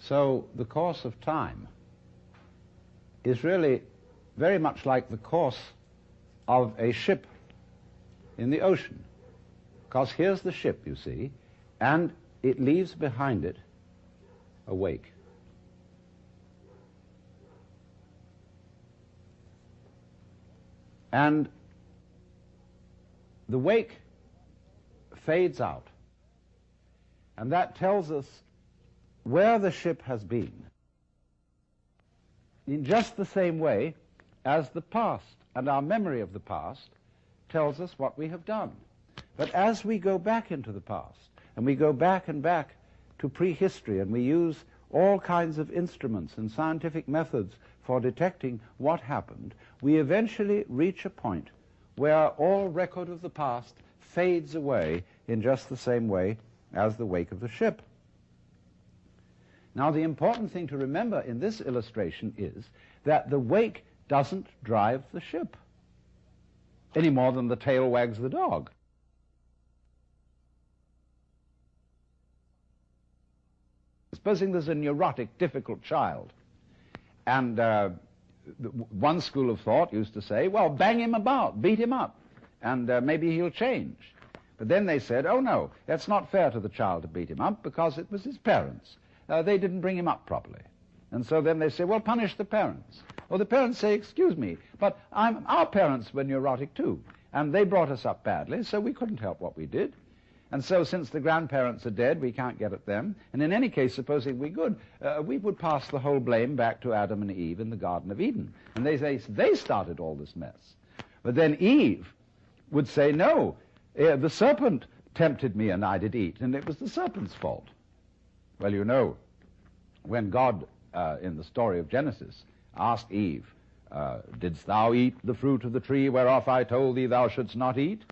So the course of time is really very much like the course of a ship in the ocean. Because here's the ship, you see, and it leaves behind it a wake. And the wake fades out. And that tells us where the ship has been, in just the same way as the past and our memory of the past tells us what we have done. But as we go back into the past, and we go back and back to prehistory, and we use all kinds of instruments and scientific methods for detecting what happened, we eventually reach a point where all record of the past fades away in just the same way as the wake of the ship. Now, the important thing to remember in this illustration is that the wake doesn't drive the ship any more than the tail wags the dog. Supposing there's a neurotic, difficult child, and one school of thought used to say, well, bang him about, beat him up, and maybe he'll change. But then they said, oh no, that's not fair to the child to beat him up because it was his parents. They didn't bring him up properly. And so then they say, well, punish the parents. Or the parents say, excuse me, but our parents were neurotic too, and they brought us up badly, so we couldn't help what we did. And so since the grandparents are dead, we can't get at them. And in any case, supposing we could, we would pass the whole blame back to Adam and Eve in the Garden of Eden. And they started all this mess. But then Eve would say, no, the serpent tempted me and I did eat, and it was the serpent's fault. Well, you know, when God, in the story of Genesis, asked Eve, didst thou eat the fruit of the tree whereof I told thee thou shouldst not eat?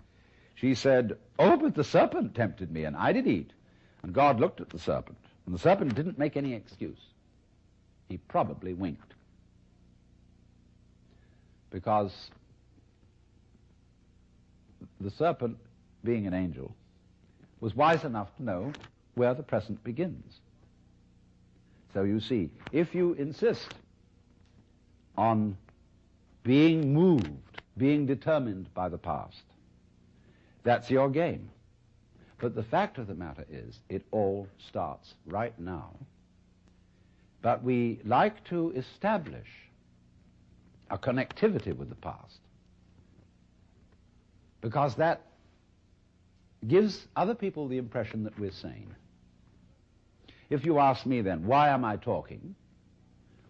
She said, oh, but the serpent tempted me, and I did eat. And God looked at the serpent, and the serpent didn't make any excuse. He probably winked. Because the serpent, being an angel, was wise enough to know where the present begins. So you see, if you insist on being moved, being determined by the past, that's your game. But the fact of the matter is, it all starts right now. But we like to establish a connectivity with the past, because that gives other people the impression that we're sane. If you ask me then, why am I talking?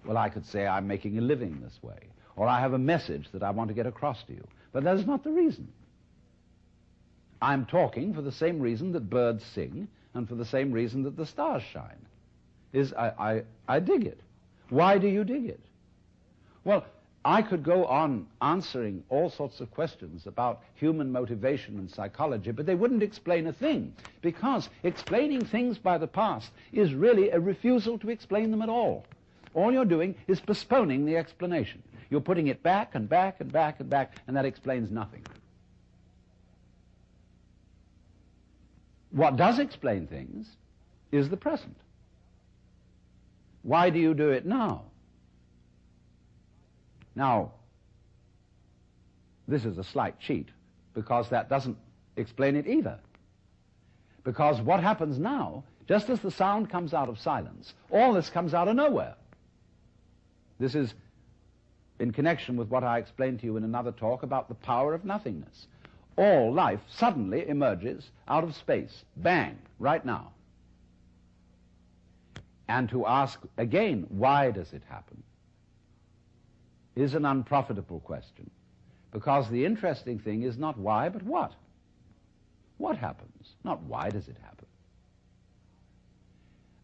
Well, I could say I'm making a living this way, or I have a message that I want to get across to you. But that is not the reason. I'm talking for the same reason that birds sing and for the same reason that the stars shine. I dig it. Why do you dig it? Well, I could go on answering all sorts of questions about human motivation and psychology, but they wouldn't explain a thing, because explaining things by the past is really a refusal to explain them at all. All you're doing is postponing the explanation. You're putting it back and back and back and back, and that explains nothing. What does explain things is the present. Why do you do it now? Now, this is a slight cheat, because that doesn't explain it either. Because what happens now, just as the sound comes out of silence, all this comes out of nowhere. This is in connection with what I explained to you in another talk about the power of nothingness. All life suddenly emerges out of space. Bang, right now. And to ask again, why does it happen, is an unprofitable question. Because the interesting thing is not why, but what. What happens? Not why does it happen.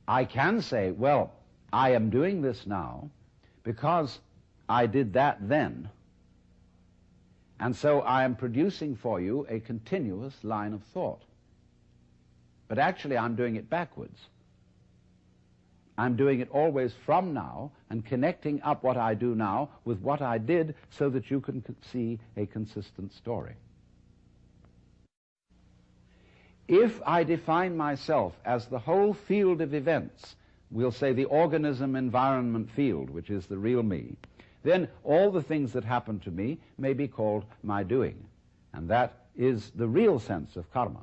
I can say, well, I am doing this now because I did that then. And so I am producing for you a continuous line of thought. But actually I'm doing it backwards. I'm doing it always from now and connecting up what I do now with what I did so that you can see a consistent story. If I define myself as the whole field of events we'll say the organism-environment field, which is the real me, then all the things that happen to me may be called my doing. And that is the real sense of karma.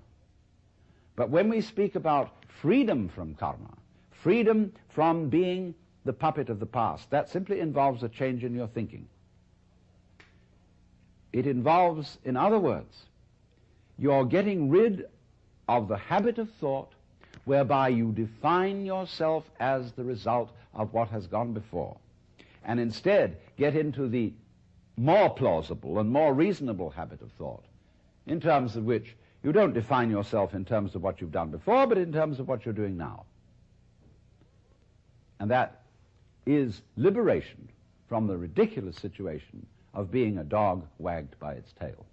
But when we speak about freedom from karma, freedom from being the puppet of the past, that simply involves a change in your thinking. It involves, in other words, you're getting rid of the habit of thought whereby you define yourself as the result of what has gone before, and instead get into the more plausible and more reasonable habit of thought, in terms of which you don't define yourself in terms of what you've done before, but in terms of what you're doing now. And that is liberation from the ridiculous situation of being a dog wagged by its tail.